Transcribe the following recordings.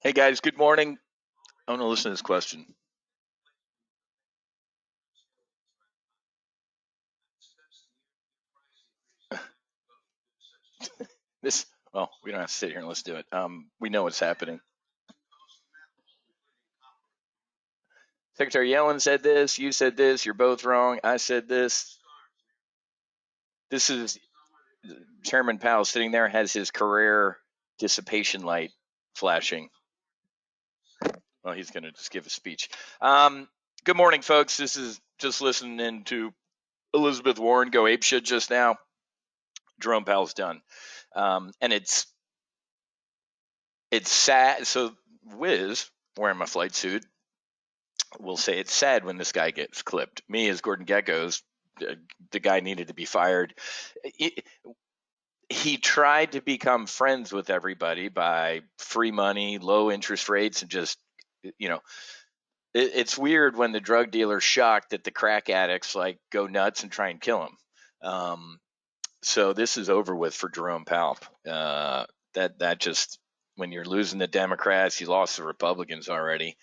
Hey guys, good morning. I want to listen to this question. Well, we don't have to sit here and let's do it. We know what's happening. Secretary Yellen said this, you said this, you're both wrong. I said this. This is Chairman Powell sitting there, has his career dissipation light flashing. Well, he's going to just give a speech. Good morning, folks. This is just listening to Elizabeth Warren go apeshit just now. Jerome Powell's done. And it's sad. So Wiz, wearing my flight suit, will say it's sad when this guy gets clipped. Me, as Gordon Gekko's, the guy needed to be fired. He tried to become friends with everybody by free money, low interest rates, and just, it's weird when the drug dealer's shocked that the crack addicts like go nuts and try and kill him. So this is over with for Jerome Powell. That just, when you're losing the Democrats, you lost the Republicans already.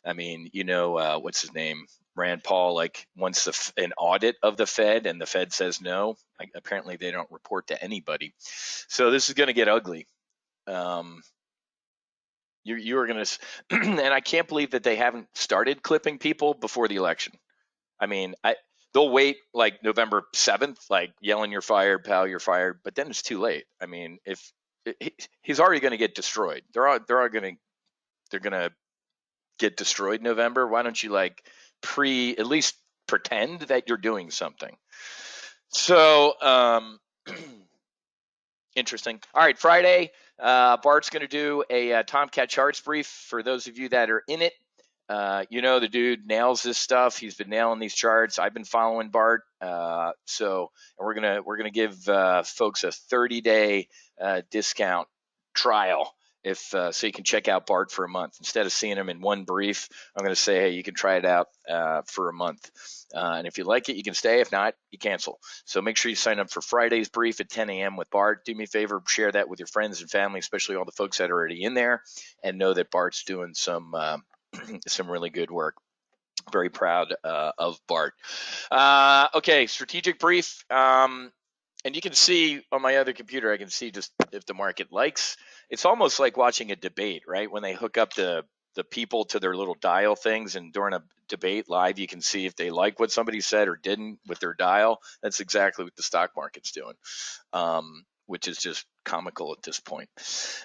I mean, what's his name? Rand Paul, like, wants an audit of the Fed, and the Fed says no. Apparently, they don't report to anybody. So this is going to get ugly. You are going to, and I can't believe that they haven't started clipping people before the election. I mean, they'll wait like November 7th, like Yellen, you're fired, Powell, you're fired, but then it's too late. I mean, if he's already going to get destroyed, they're going to get destroyed in November. Why don't you at least pretend that you're doing something? So interesting. All right, Friday, Bart's going to do a Tomcat charts brief for those of you that are in it. The dude nails this stuff. He's been nailing these charts. I've been following Bart. And we're gonna give folks a 30-day discount trial so you can check out Bart for a month instead of seeing him in one brief. I'm gonna say, hey, you can try it out for a month, and if you like it, you can stay. If not, you cancel. So make sure you sign up for Friday's brief at 10 a.m. with Bart. Do me a favor, share that with your friends and family, especially all the folks that are already in there, and know that Bart's doing some really good work. Very proud of Bart. Okay, strategic brief. And you can see on my other computer, I can see just if the market likes. It's almost like watching a debate, right? When they hook up the people to their little dial things, and during a debate live, you can see if they like what somebody said or didn't with their dial. That's exactly what the stock market's doing. Which is just comical at this point.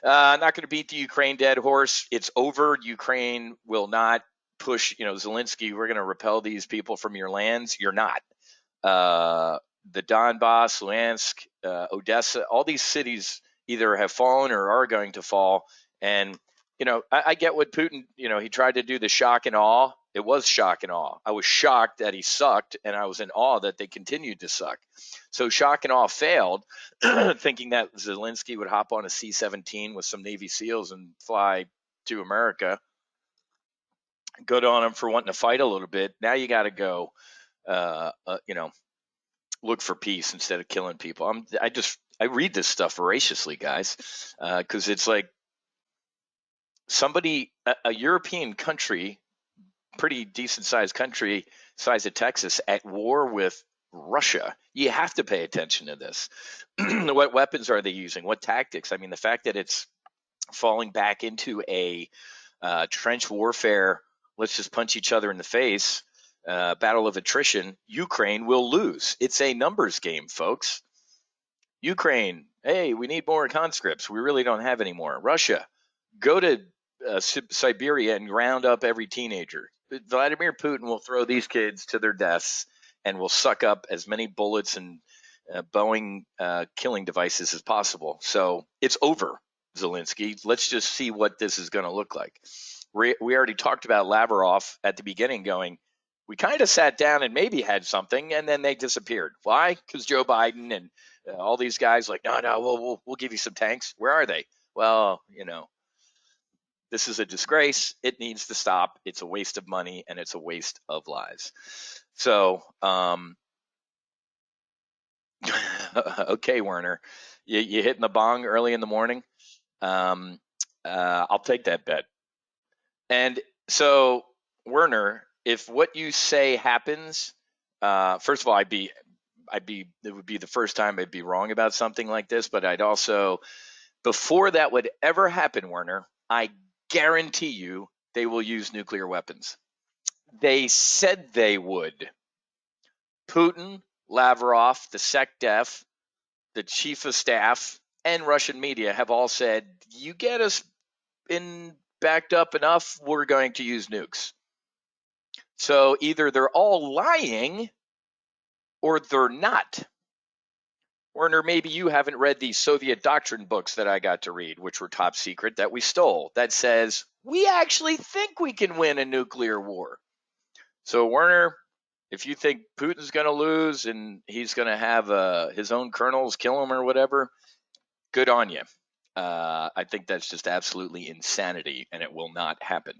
Not going to beat the Ukraine dead horse. It's over. Ukraine will not push, Zelensky, we're going to repel these people from your lands. You're not. The Donbass, Luhansk, Odessa, all these cities either have fallen or are going to fall. And, I get what Putin, he tried to do the shock and awe. It was shock and awe. I was shocked that he sucked, and I was in awe that they continued to suck. So shock and awe failed, thinking that Zelensky would hop on a C-17 with some Navy SEALs and fly to America. Good on him for wanting to fight a little bit. Now you got to go, look for peace instead of killing people. I read this stuff voraciously, guys, because it's like a European country, pretty decent sized country, size of Texas, at war with Russia. You have to pay attention to this. What weapons are they using? What tactics? I mean, the fact that it's falling back into a trench warfare, let's just punch each other in the face, battle of attrition, Ukraine will lose. It's a numbers game, folks. Ukraine, hey, we need more conscripts. We really don't have any more. Russia, go to Siberia and round up every teenager. Vladimir Putin will throw these kids to their deaths and will suck up as many bullets and Boeing killing devices as possible. So it's over, Zelensky. Let's just see what this is going to look like. We already talked about Lavrov at the beginning going, we kind of sat down and maybe had something, and then they disappeared. Why? Because Joe Biden and all these guys like, no, we'll give you some tanks. Where are they? Well, this is a disgrace. It needs to stop. It's a waste of money, and it's a waste of lives. So, okay, Werner, you hitting the bong early in the morning? I'll take that bet. And so, Werner, if what you say happens, first of all, it would be the first time I'd be wrong about something like this, but I'd also, before that would ever happen, Werner, I guarantee you they will use nuclear weapons. They said they would. Putin, Lavrov, the SecDef, the chief of staff, and Russian media have all said, you get us in backed up enough, we're going to use nukes. So either they're all lying or they're not. Werner, maybe you haven't read the Soviet doctrine books that I got to read, which were top secret, that we stole, that says we actually think we can win a nuclear war. So, Werner, if you think Putin's going to lose and he's going to have his own colonels kill him or whatever, good on you. I think that's just absolutely insanity, and it will not happen.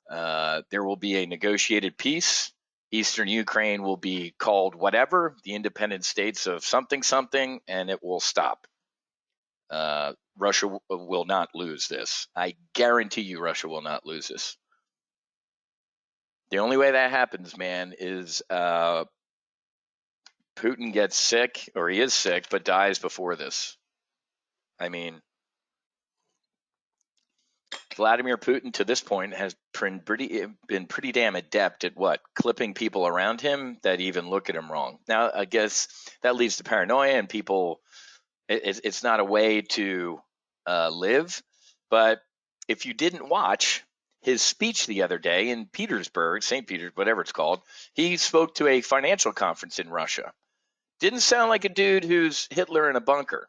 There will be a negotiated peace. Eastern Ukraine will be called whatever, the independent states of something, something, and it will stop. Russia will not lose this. I guarantee you Russia will not lose this. The only way that happens, man, is Putin gets sick, or he is sick, but dies before this. I mean, Vladimir Putin to this point has been pretty damn adept at what? Clipping people around him that even look at him wrong. Now, I guess that leads to paranoia, and people, it's not a way to live. But if you didn't watch his speech the other day in Petersburg, St. Petersburg, whatever it's called, he spoke to a financial conference in Russia. Didn't sound like a dude who's Hitler in a bunker.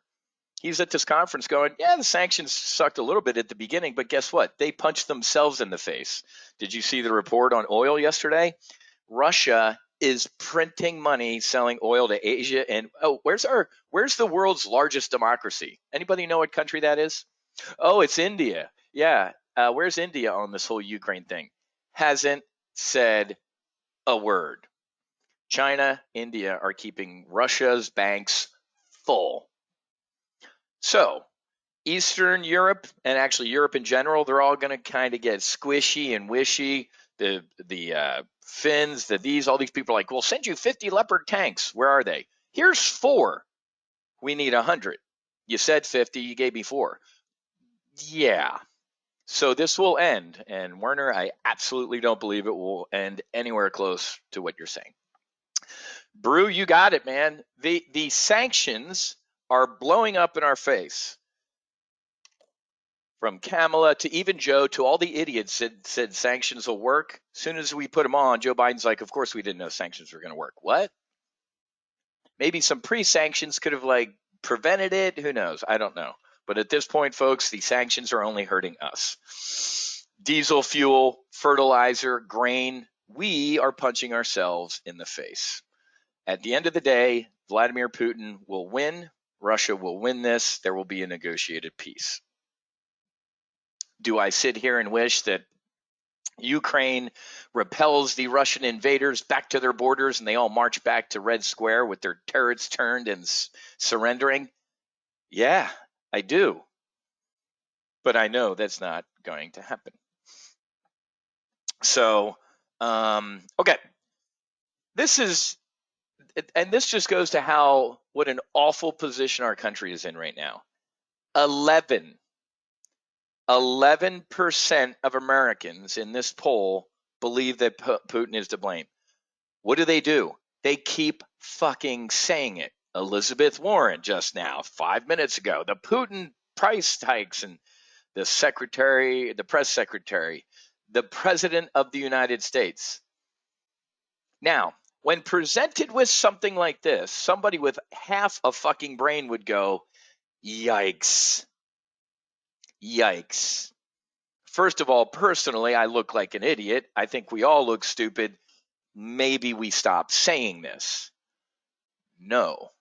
He's at this conference going, yeah, the sanctions sucked a little bit at the beginning, but guess what? They punched themselves in the face. Did you see the report on oil yesterday? Russia is printing money, selling oil to Asia. And where's the world's largest democracy? Anybody know what country that is? Oh, it's India. Yeah. Where's India on this whole Ukraine thing? Hasn't said a word. China, India are keeping Russia's banks full. So Eastern Europe, and actually Europe in general, they're all going to kind of get squishy and wishy. The Finns, all these people are like, we'll send you 50 Leopard tanks. Where are they? Here's 4. We need 100. You said 50. You gave me 4. Yeah. So this will end. And Werner, I absolutely don't believe it will end anywhere close to what you're saying. Brew, you got it, man. The sanctions are blowing up in our face. From Kamala to even Joe to all the idiots said sanctions will work. As soon as we put them on, Joe Biden's like, of course we didn't know sanctions were going to work. What? Maybe some pre-sanctions could have prevented it. Who knows? I don't know. But at this point, folks, the sanctions are only hurting us. Diesel fuel, fertilizer, grain, we are punching ourselves in the face. At the end of the day, Vladimir Putin will win. Russia will win this. There will be a negotiated peace. Do I sit here and wish that Ukraine repels the Russian invaders back to their borders and they all march back to Red Square with their turrets turned and surrendering? Yeah, I do. But I know that's not going to happen. So, okay. This just goes to what an awful position our country is in right now. 11% of Americans in this poll believe that Putin is to blame. What do? They keep fucking saying it. Elizabeth Warren just now, 5 minutes ago, the Putin price hikes, and the press secretary, the president of the United States. Now, when presented with something like this, somebody with half a fucking brain would go, yikes. Yikes. First of all, personally, I look like an idiot. I think we all look stupid. Maybe we stop saying this. No.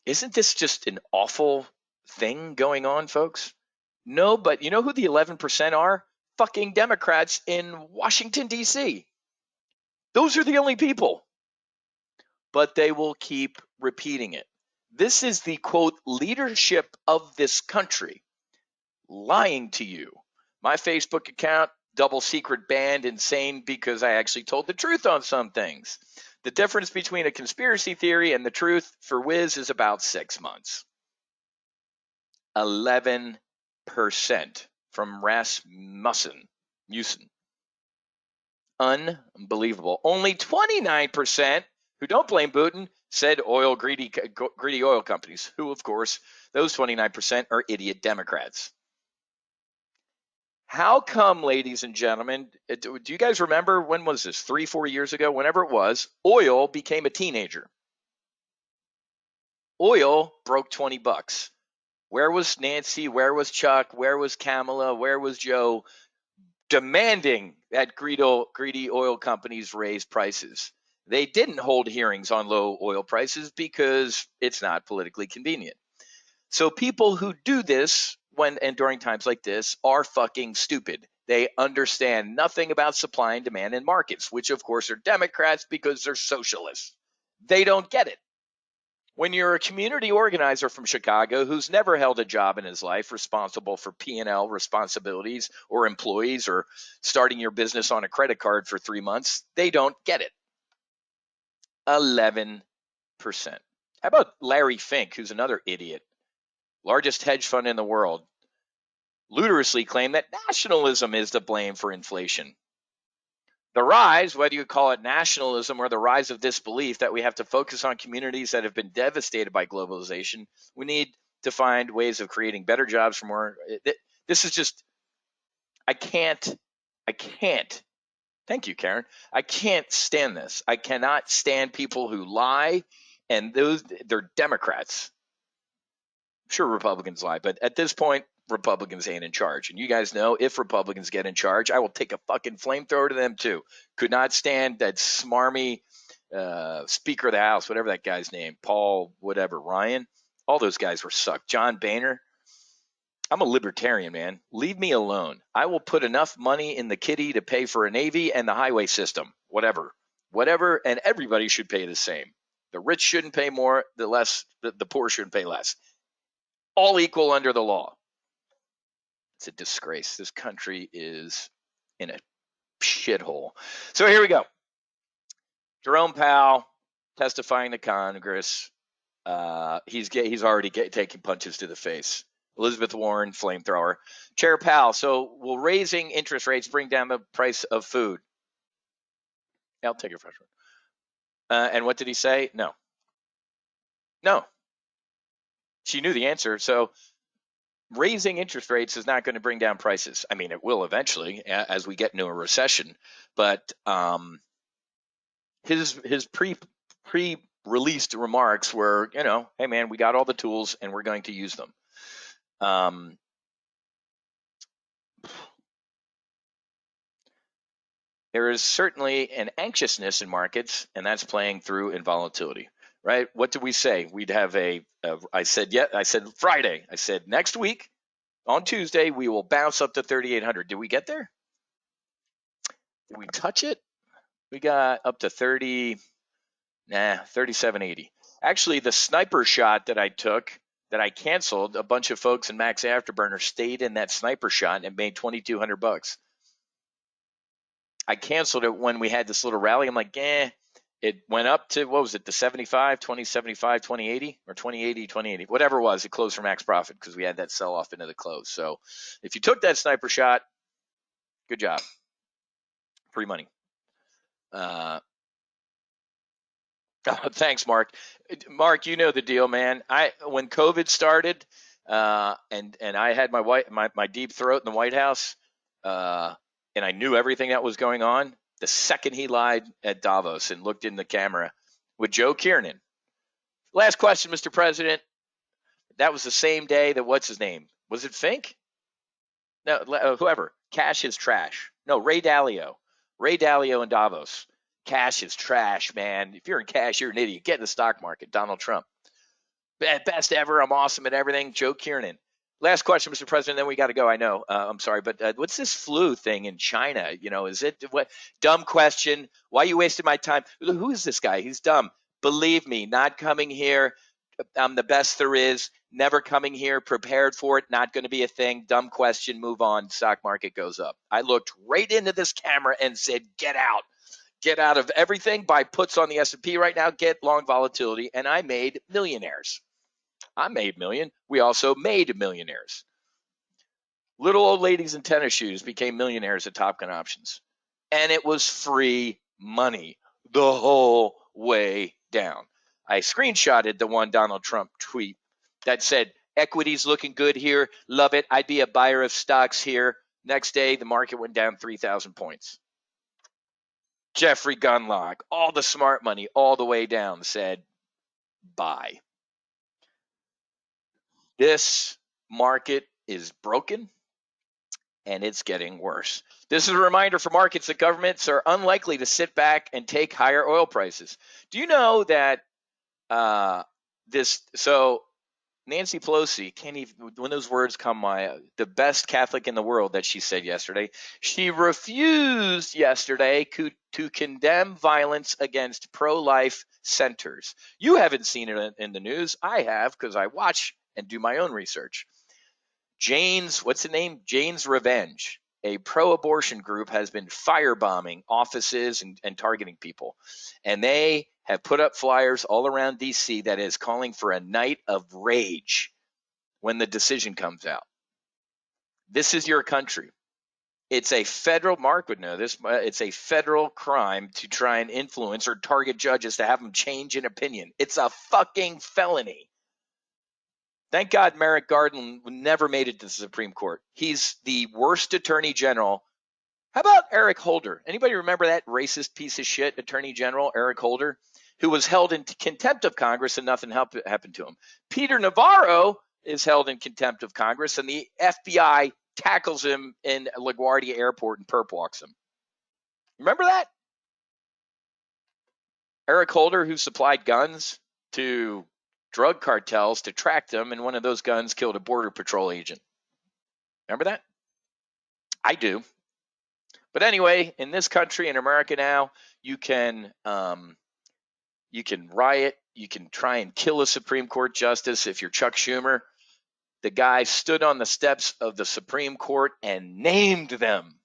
Isn't this just an awful thing going on, folks? No, but you know who the 11% are? Fucking Democrats in Washington, D.C. Those are the only people. But they will keep repeating it. This is the, quote, leadership of this country lying to you. My Facebook account, double secret banned, insane because I actually told the truth on some things. The difference between a conspiracy theory and the truth for Wiz is about 6 months. 11% from Rasmussen. Unbelievable. Only 29% who don't blame Putin said greedy oil companies, who, of course, those 29% are idiot Democrats. How come, ladies and gentlemen, do you guys remember, when was this, 3-4 years ago, whenever it was, oil became a teenager? Oil broke $20. Where was Nancy? Where was Chuck? Where was Kamala? Where was Joe demanding that greedy oil companies raise prices? They didn't hold hearings on low oil prices because it's not politically convenient. So people who do this when and during times like this are fucking stupid. They understand nothing about supply and demand in markets, which of course are Democrats because they're socialists. They don't get it. When you're a community organizer from Chicago who's never held a job in his life, responsible for P&L responsibilities or employees, or starting your business on a credit card for 3 months, they don't get it. 11%. How about Larry Fink, who's another idiot? Largest hedge fund in the world, ludicrously claimed that nationalism is to blame for inflation. The rise, whether you call it nationalism or the rise of disbelief that we have to focus on communities that have been devastated by globalization, we need to find ways of creating better jobs for more. This is just, I can't. Thank you, Karen. I can't stand this. I cannot stand people who lie, and they're Democrats. I'm sure Republicans lie, but at this point, Republicans ain't in charge. And you guys know, if Republicans get in charge, I will take a fucking flamethrower to them too. Could not stand that smarmy Speaker of the House, whatever that guy's name, Paul, whatever, Ryan. All those guys were sucked. John Boehner. I'm a libertarian, man. Leave me alone. I will put enough money in the kitty to pay for a Navy and the highway system, whatever, and everybody should pay the same. The rich shouldn't pay more, the poor shouldn't pay less. All equal under the law. It's a disgrace. This country is in a shithole. So here we go. Jerome Powell testifying to Congress. He's already taking punches to the face. Elizabeth Warren, flamethrower. Chair Powell, so will raising interest rates bring down the price of food? Yeah, I'll take a fresh one. And what did he say? No. She knew the answer. So raising interest rates is not going to bring down prices. I mean, it will eventually as we get into a recession. But his pre-released remarks were, hey man, we got all the tools and we're going to use them. There is certainly an anxiousness in markets, and that's playing through in volatility, right? What did we say? We'd have I said Friday. I said next week on Tuesday, we will bounce up to 3,800. Did we get there? Did we touch it? We got up to 3780. Actually, the sniper shot that I took, that I canceled, a bunch of folks in Max Afterburner stayed in that sniper shot and made $2,200. I canceled it when we had this little rally. I'm like, it went up to, what was it, the 75, 2075, 2080, or 2080, 2080, whatever it was. It closed for max profit because we had that sell off into the close. So if you took that sniper shot, good job. Free money. Thanks, Mark. Mark, you know the deal, man. When COVID started, and I had my deep throat in the White House, and I knew everything that was going on, the second he lied at Davos and looked in the camera with Joe Kiernan. Last question, Mr. President. That was the same day that, what's his name? Was it Fink? No, whoever. Cash is trash. No, Ray Dalio. Ray Dalio in Davos. Cash is trash, man. If you're in cash, you're an idiot. Get in the stock market. Donald Trump. Best ever. I'm awesome at everything. Joe Kiernan. Last question, Mr. President, then we got to go. I know. I'm sorry, but what's this flu thing in China? Is it what? Dumb question. Why are you wasting my time? Who is this guy? He's dumb. Believe me, not coming here I'm the best there is. Never coming here prepared for it. Not going to be a thing. Dumb question. Move on. Stock market goes up. I looked right into this camera and said, get out. Get out of everything. Buy puts on the S&P right now. Get long volatility. And I made millionaires. I made million. We also made millionaires. Little old ladies in tennis shoes became millionaires at Top Gun Options. And it was free money the whole way down. I screenshotted the one Donald Trump tweet that said, equity's looking good here. Love it. I'd be a buyer of stocks here. Next day, the market went down 3,000 points. Jeffrey Gunlock, all the smart money all the way down, said, buy. This market is broken, and it's getting worse. This is a reminder for markets that governments are unlikely to sit back and take higher oil prices. Do you know that Nancy Pelosi can't even, when those words come, the best Catholic in the world that she said yesterday, she refused yesterday to condemn violence against pro-life centers. You haven't seen it in the news. I have, because I watch and do my own research. What's the name? Jane's Revenge, a pro-abortion group, has been firebombing offices and targeting people. And they have put up flyers all around D.C. that is calling for a night of rage when the decision comes out. This is your country. It's a federal, Mark would know this, it's a federal crime to try and influence or target judges to have them change an opinion. It's a fucking felony. Thank God Merrick Garland never made it to the Supreme Court. He's the worst attorney general. How about Eric Holder? Anybody remember that racist piece of shit attorney general, Eric Holder, who was held in contempt of Congress and nothing happened to him? Peter Navarro is held in contempt of Congress, and the FBI tackles him in LaGuardia Airport and perp walks him. Remember that? Eric Holder, who supplied guns to drug cartels to track them, and one of those guns killed a Border Patrol agent. Remember that? I do. But anyway, in this country, in America now, you can riot, you can try and kill a Supreme Court justice. If you're Chuck Schumer, the guy stood on the steps of the Supreme Court and named them.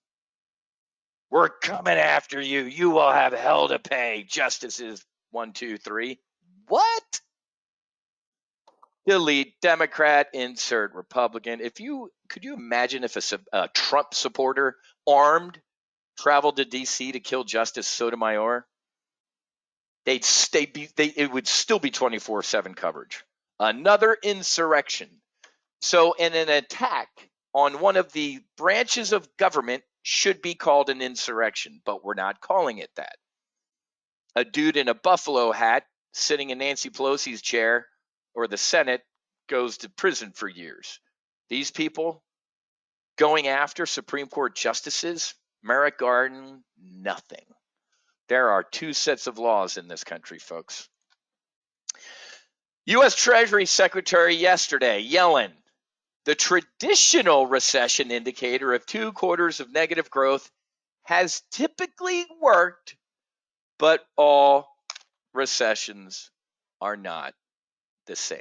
We're coming after you. You will have hell to pay. Justices 1, 2, 3. What? Delete Democrat, insert Republican. Could you imagine if a Trump supporter, armed, traveled to D.C. to kill Justice Sotomayor? It would still be 24/7 coverage. Another insurrection. So, in an attack on one of the branches of government should be called an insurrection, but we're not calling it that. A dude in a buffalo hat sitting in Nancy Pelosi's chair or the Senate goes to prison for years. These people going after Supreme Court justices, Merrick Garland, nothing. There are two sets of laws in this country, folks. U.S. Treasury Secretary yesterday, Yellen, the traditional recession indicator of 2 quarters of negative growth has typically worked, but all recessions are not the same.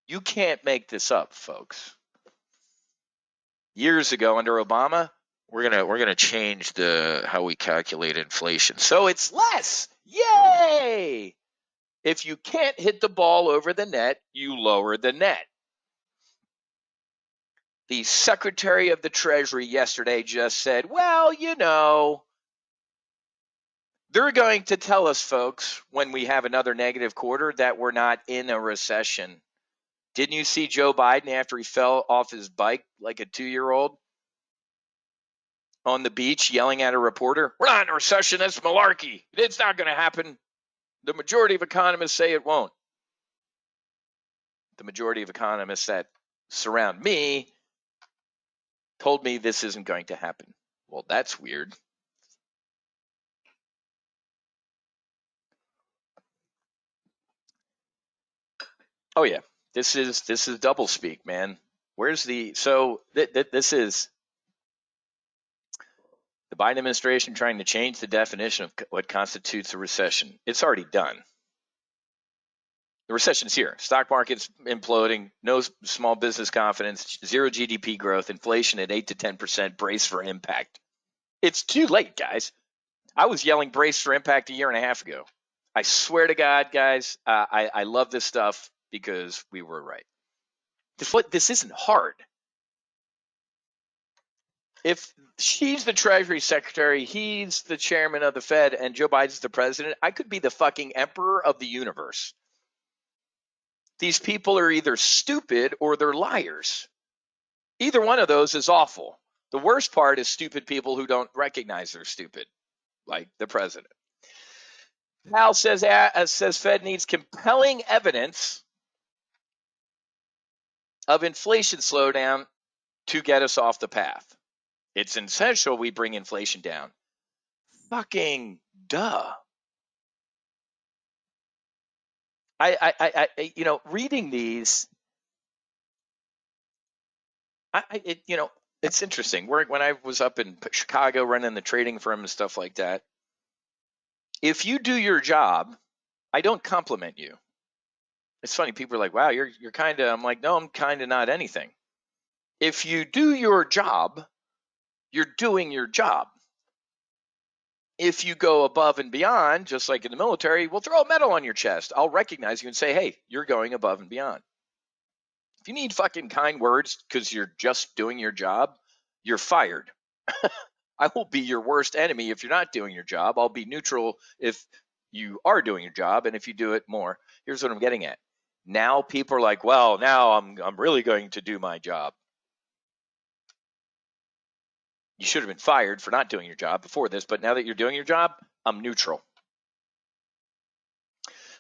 You can't make this up, folks. Years ago under Obama, we're gonna change how we calculate inflation, so it's less. Yay! If you can't hit the ball over the net, you lower the net. The Secretary of the Treasury yesterday just said, well, they're going to tell us, folks, when we have another negative quarter that we're not in a recession. Didn't you see Joe Biden after he fell off his bike like a 2-year-old on the beach yelling at a reporter? We're not in a recession. That's malarkey. It's not going to happen. The majority of economists say it won't. The majority of economists that surround me told me this isn't going to happen. Well, that's weird. Oh yeah, this is double speak, man. Where's this is the Biden administration trying to change the definition of what constitutes a recession. It's already done. The recession's here. Stock market's imploding. No small business confidence. Zero GDP growth. Inflation at 8 to 10%. Brace for impact. It's too late, guys. I was yelling brace for impact a year and a half ago. I swear to God, guys, I love this stuff because we were right. This isn't hard. If she's the Treasury Secretary, he's the chairman of the Fed, and Joe Biden's the president, I could be the fucking emperor of the universe. These people are either stupid or they're liars. Either one of those is awful. The worst part is stupid people who don't recognize they're stupid, like the president. Powell says Fed needs compelling evidence of inflation slowdown to get us off the path. It's essential we bring inflation down. Fucking duh. Reading these, it's interesting. When I was up in Chicago running the trading firm and stuff like that, if you do your job, I don't compliment you. It's funny. People are like, wow, you're kind of, I'm like, no, I'm kind of not anything. If you do your job, you're doing your job. If you go above and beyond, just like in the military, we'll throw a medal on your chest. I'll recognize you and say, hey, you're going above and beyond. If you need fucking kind words because you're just doing your job, you're fired. I will be your worst enemy if you're not doing your job. I'll be neutral if you are doing your job and if you do it more. Here's what I'm getting at. Now people are like, well, now I'm really going to do my job. You should have been fired for not doing your job before this, but now that you're doing your job, I'm neutral.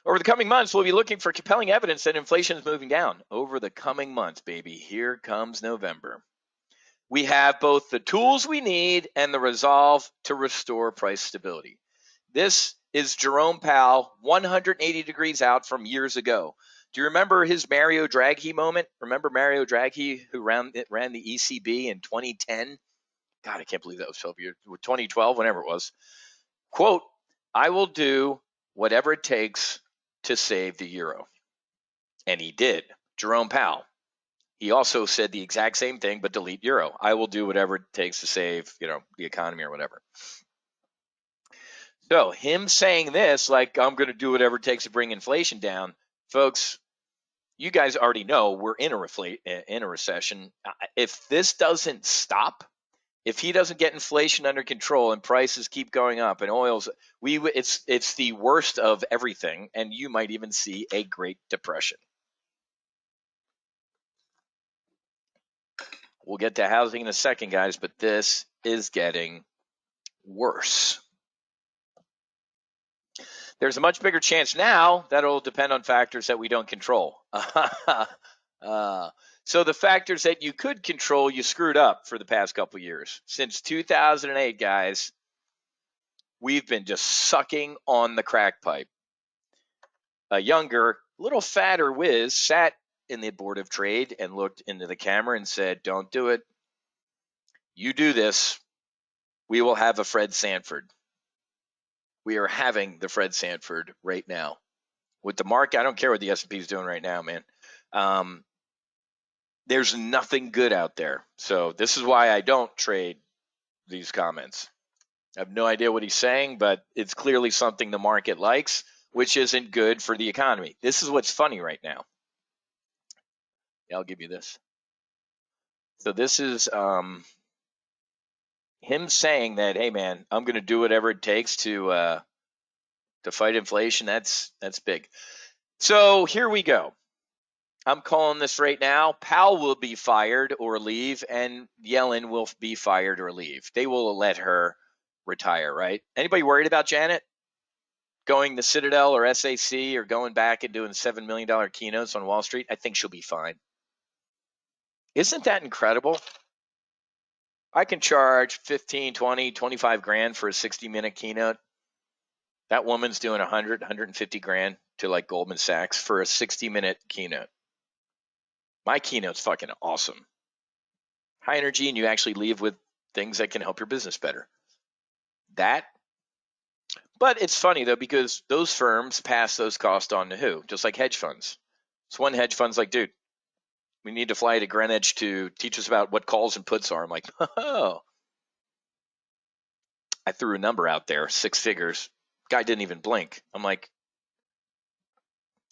Over the coming months, we'll be looking for compelling evidence that inflation is moving down. Over the coming months, baby, here comes November. We have both the tools we need and the resolve to restore price stability. This is Jerome Powell, 180 degrees out from years ago. Do you remember his Mario Draghi moment? Remember Mario Draghi, who ran the ECB in 2010? God, I can't believe that was 12 years, 2012, whenever it was. Quote, I will do whatever it takes to save the euro. And he did. Jerome Powell. He also said the exact same thing, but delete euro. I will do whatever it takes to save, the economy or whatever. So him saying this, like, I'm going to do whatever it takes to bring inflation down, folks, you guys already know we're in a recession. If this doesn't stop, if he doesn't get inflation under control and prices keep going up and oil's, it's the worst of everything, and you might even see a Great Depression. We'll get to housing in a second, guys, but this is getting worse. There's a much bigger chance now that it'll depend on factors that we don't control. So the factors that you could control, you screwed up for the past couple of years. Since 2008, guys, we've been just sucking on the crack pipe. A younger, little fatter whiz sat in the board of trade and looked into the camera and said, don't do it. You do this, we will have a Fred Sanford. We are having the Fred Sanford right now. With the market, I don't care what the S&P is doing right now, man. There's nothing good out there. So this is why I don't trade these comments. I have no idea what he's saying, but it's clearly something the market likes, which isn't good for the economy. This is what's funny right now. Yeah, I'll give you this. So this is him saying that, hey, man, I'm going to do whatever it takes to fight inflation. That's big. So here we go. I'm calling this right now. Powell will be fired or leave, and Yellen will be fired or leave. They will let her retire, right? Anybody worried about Janet going to Citadel or SAC or going back and doing $7 million keynotes on Wall Street? I think she'll be fine. Isn't that incredible? I can charge 15, 20, 25 grand for a 60-minute keynote. That woman's doing 100, 150 grand to like Goldman Sachs for a 60-minute keynote. My keynote's fucking awesome. High energy, and you actually leave with things that can help your business better. But But it's funny, though, because those firms pass those costs on to who? Just like hedge funds. So one hedge fund's like, dude, we need to fly to Greenwich to teach us about what calls and puts are. I'm like, oh. I threw a number out there, 6 figures. Guy didn't even blink. I'm like,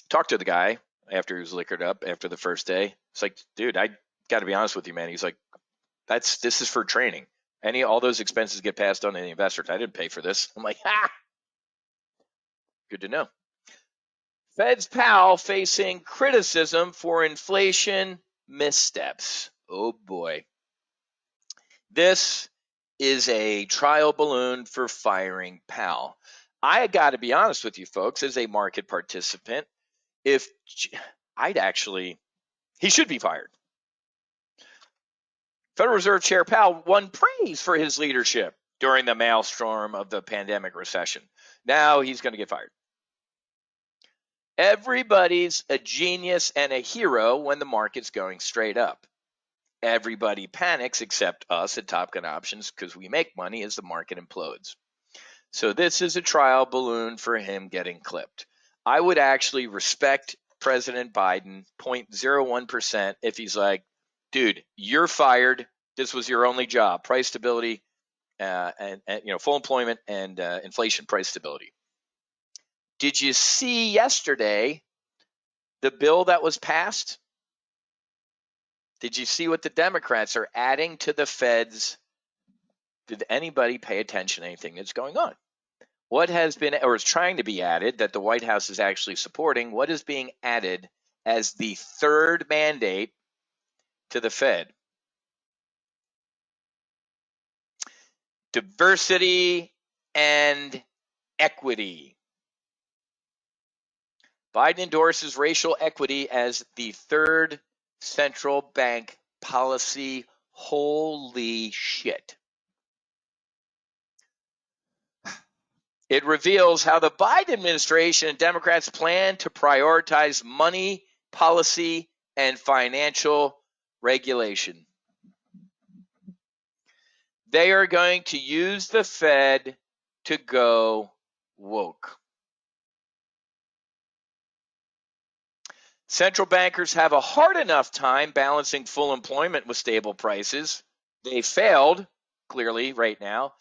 talk to the guy after he was liquored up after the first day. It's like, dude, I got to be honest with you, man. He's like, this is for training. All those expenses get passed on to the investors. I didn't pay for this. I'm like, good to know. Fed's Powell facing criticism for inflation missteps. Oh boy. This is a trial balloon for firing Powell. I got to be honest with you folks, as a market participant, he should be fired. Federal Reserve Chair Powell won praise for his leadership during the maelstrom of the pandemic recession. Now he's going to get fired. Everybody's a genius and a hero when the market's going straight up. Everybody panics except us at Top Gun Options because we make money as the market implodes. So this is a trial balloon for him getting clipped. I would actually respect President Biden 0.01% if he's like, dude, you're fired. This was your only job. Price stability and full employment and inflation price stability. Did you see yesterday the bill that was passed? Did you see what the Democrats are adding to the Fed's? Did anybody pay attention to anything that's going on? What has been or is trying to be added that the White House is actually supporting? What is being added as the third mandate to the Fed? Diversity and equity. Biden endorses racial equity as the third central bank policy. Holy shit. It reveals how the Biden administration and Democrats plan to prioritize money, policy, and financial regulation. They are going to use the Fed to go woke. Central bankers have a hard enough time balancing full employment with stable prices. They failed, clearly, right now.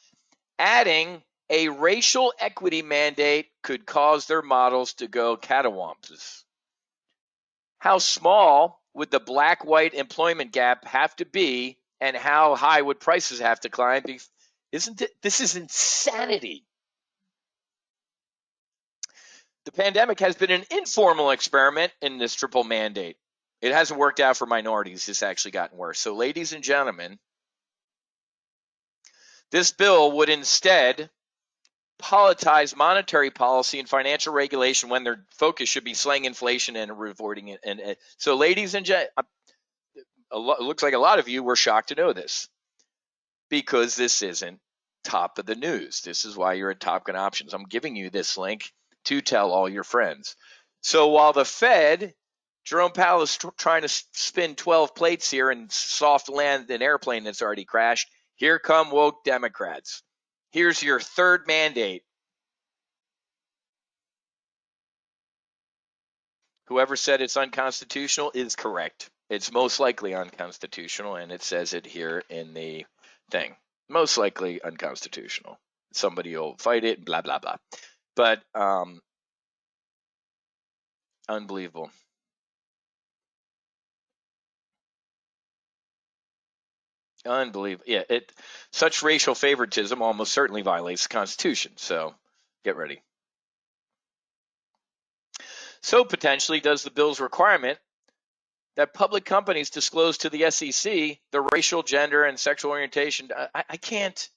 Adding a racial equity mandate could cause their models to go catawampus. How small would the black-white employment gap have to be, and how high would prices have to climb? This is insanity. The pandemic has been an informal experiment in this triple mandate. It hasn't worked out for minorities. It's actually gotten worse. So, ladies and gentlemen, this bill would instead politize monetary policy and financial regulation when their focus should be slaying inflation and avoiding it. And so, ladies and gentlemen, it looks like a lot of you were shocked to know this because this isn't top of the news. This is why you're at Top Gun Options. I'm giving you this link to tell all your friends. So while the Fed, Jerome Powell is trying to spin 12 plates here and soft land an airplane that's already crashed, here come woke Democrats. Here's your third mandate. Whoever said it's unconstitutional is correct. It's most likely unconstitutional, and it says it here in the thing. Most likely unconstitutional. Somebody will fight it, blah, blah, blah. But unbelievable. Unbelievable. Yeah, such racial favoritism almost certainly violates the Constitution. So get ready. So potentially does the bill's requirement that public companies disclose to the SEC the racial, gender, and sexual orientation. I can't.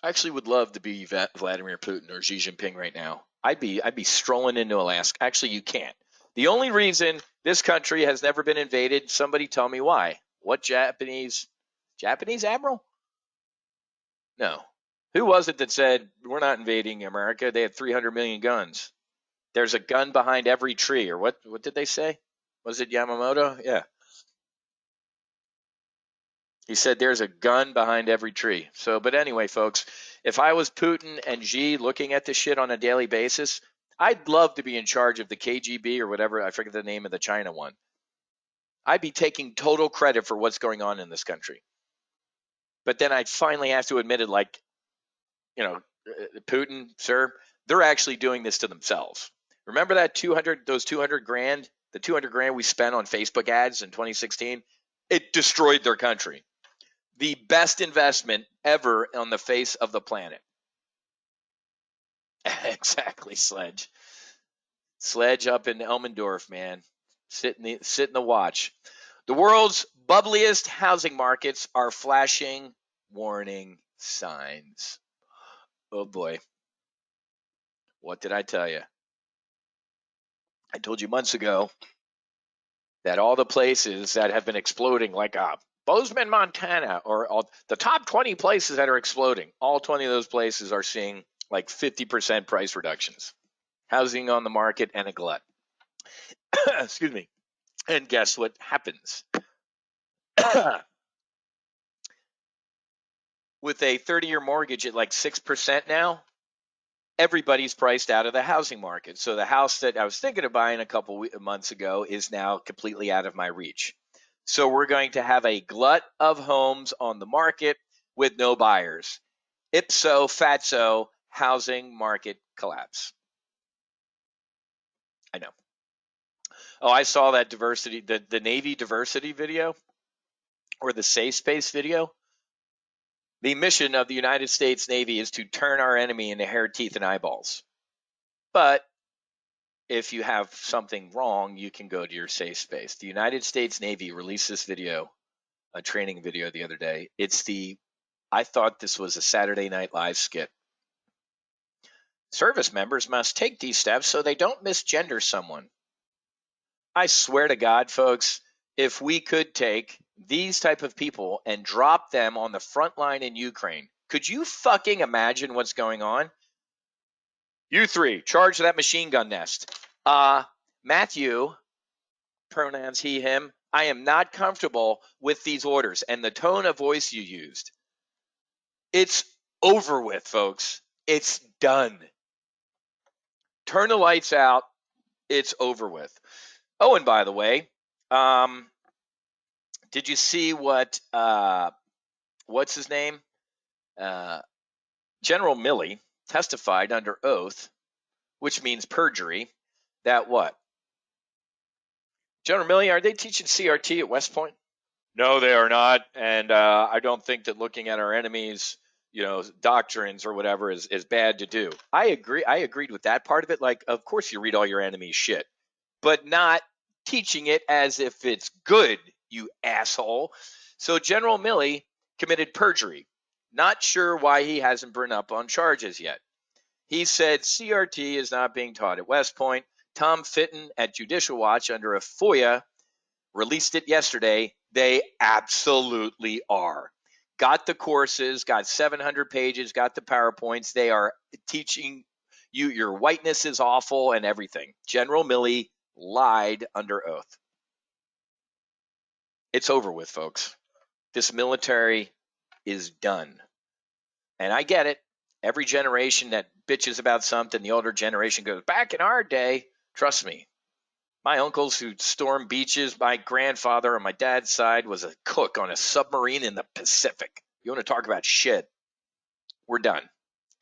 I actually would love to be Vladimir Putin or Xi Jinping right now. I'd be strolling into Alaska. Actually, you can't. The only reason this country has never been invaded, somebody tell me why. What Japanese admiral? No. Who was it that said, we're not invading America? They had 300 million guns. There's a gun behind every tree. Or what did they say? Was it Yamamoto? Yeah. He said there's a gun behind every tree. So, but anyway, folks, if I was Putin and Xi looking at this shit on a daily basis, I'd love to be in charge of the KGB or whatever. I forget the name of the China one. I'd be taking total credit for what's going on in this country. But then I'd finally have to admit it, like, you know, Putin, sir, they're actually doing this to themselves. Remember that 200 grand, the 200 grand we spent on Facebook ads in 2016? It destroyed their country. The best investment ever on the face of the planet. Exactly, Sledge. Sledge up in Elmendorf, man. Sit in the watch. The world's bubbliest housing markets are flashing warning signs. Oh boy. What did I tell you? I told you months ago that all the places that have been exploding, like Bozeman, Montana, or the top 20 places that are exploding, all 20 of those places are seeing like 50% price reductions. Housing on the market and a glut. Excuse me. And guess what happens? With a 30-year mortgage at like 6% now, everybody's priced out of the housing market. So the house that I was thinking of buying a couple months ago is now completely out of my reach. So we're going to have a glut of homes on the market with no buyers. Ipso fatso, housing market collapse. I know. Oh, I saw that diversity, the Navy diversity video or the safe space video. The mission of the United States Navy is to turn our enemy into hair, teeth, and eyeballs. But if you have something wrong, you can go to your safe space. The United States Navy released this video, a training video the other day. I thought this was a Saturday Night Live skit. Service members must take these steps so they don't misgender someone. I swear to God, folks, if we could take these type of people and drop them on the front line in Ukraine, could you fucking imagine what's going on? You three, charge that machine gun nest. Matthew, pronouns he, him, I am not comfortable with these orders and the tone of voice you used. It's over with, folks. It's done. Turn the lights out. It's over with. Oh, and by the way, did you see what, what's his name? General Milley testified under oath, which means perjury, that what? General Milley, are they teaching CRT at West Point? No, they are not. And I don't think that looking at our enemies, doctrines or whatever is bad to do. I agree. I agreed with that part of it. Like, of course you read all your enemies' shit, but not teaching it as if it's good, you asshole. So General Milley committed perjury. Not sure why he hasn't been up on charges yet. He said CRT is not being taught at West Point. Tom Fitton at Judicial Watch under a FOIA released it yesterday. They absolutely are. Got the courses, got 700 pages, got the PowerPoints. They are teaching you your whiteness is awful and everything. General Milley lied under oath. It's over with, folks. This military is done. And I get it. Every generation that bitches about something, the older generation goes, back in our day, trust me. My uncles who stormed beaches, my grandfather on my dad's side was a cook on a submarine in the Pacific. You want to talk about shit? We're done.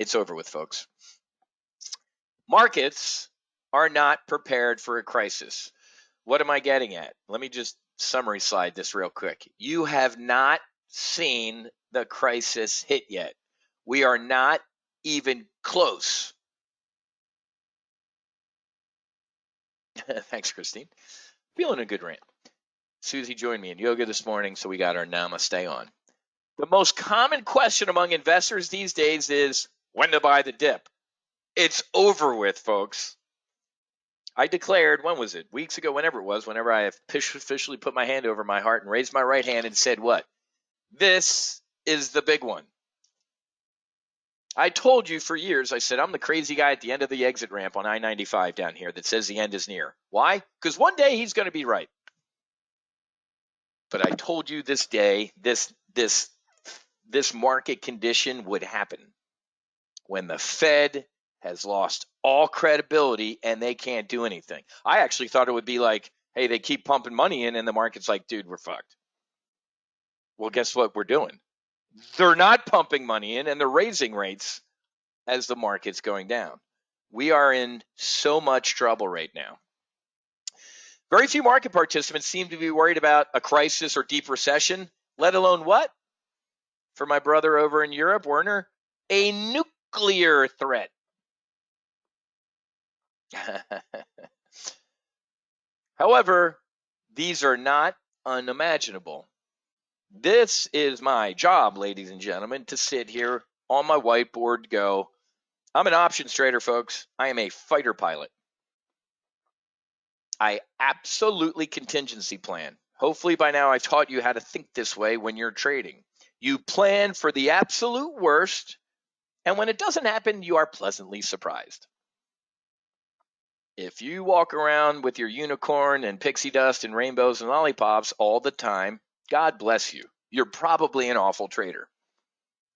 It's over with, folks. Markets are not prepared for a crisis. What am I getting at? Let me just summary slide this real quick. You have not seen the crisis hit yet. We are not even close. Thanks, Christine. Feeling a good rant. Susie joined me in yoga this morning, so we got our namaste on. The most common question among investors these days is when to buy the dip. It's over with, folks. I declared, when was it? Weeks ago, whenever it was, whenever I officially put my hand over my heart and raised my right hand and said what? This is the big one. I told you for years, I said, I'm the crazy guy at the end of the exit ramp on I-95 down here that says the end is near. Why? Because one day he's going to be right. But I told you this day, this this market condition would happen when the Fed has lost all credibility and they can't do anything. I actually thought it would be like, hey, they keep pumping money in and the market's like, dude, we're fucked. Well, guess what we're doing? They're not pumping money in and they're raising rates as the market's going down. We are in so much trouble right now. Very few market participants seem to be worried about a crisis or deep recession, let alone what? For my brother over in Europe, Werner, a nuclear threat. However, these are not unimaginable. This is my job, ladies and gentlemen, to sit here on my whiteboard go, I'm an options trader, folks. I am a fighter pilot. I absolutely contingency plan. Hopefully by now I've taught you how to think this way when you're trading. You plan for the absolute worst, and when it doesn't happen, you are pleasantly surprised. If you walk around with your unicorn and pixie dust and rainbows and lollipops all the time, God bless you. You're probably an awful trader.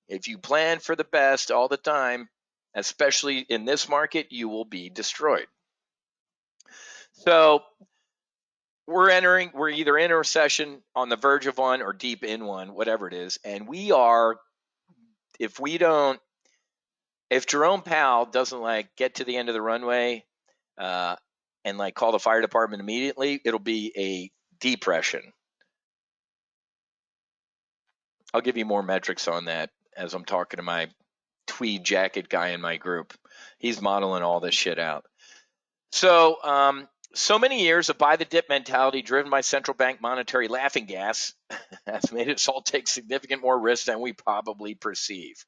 If you plan for the best all the time, especially in this market, you will be destroyed. So we're either in a recession, on the verge of one, or deep in one, whatever it is. And if Jerome Powell doesn't get to the end of the runway and call the fire department immediately, it'll be a depression. I'll give you more metrics on that as I'm talking to my tweed jacket guy in my group. He's modeling all this shit out. So, so many years of buy the dip mentality driven by central bank monetary laughing gas has made us all take significant more risk than we probably perceive.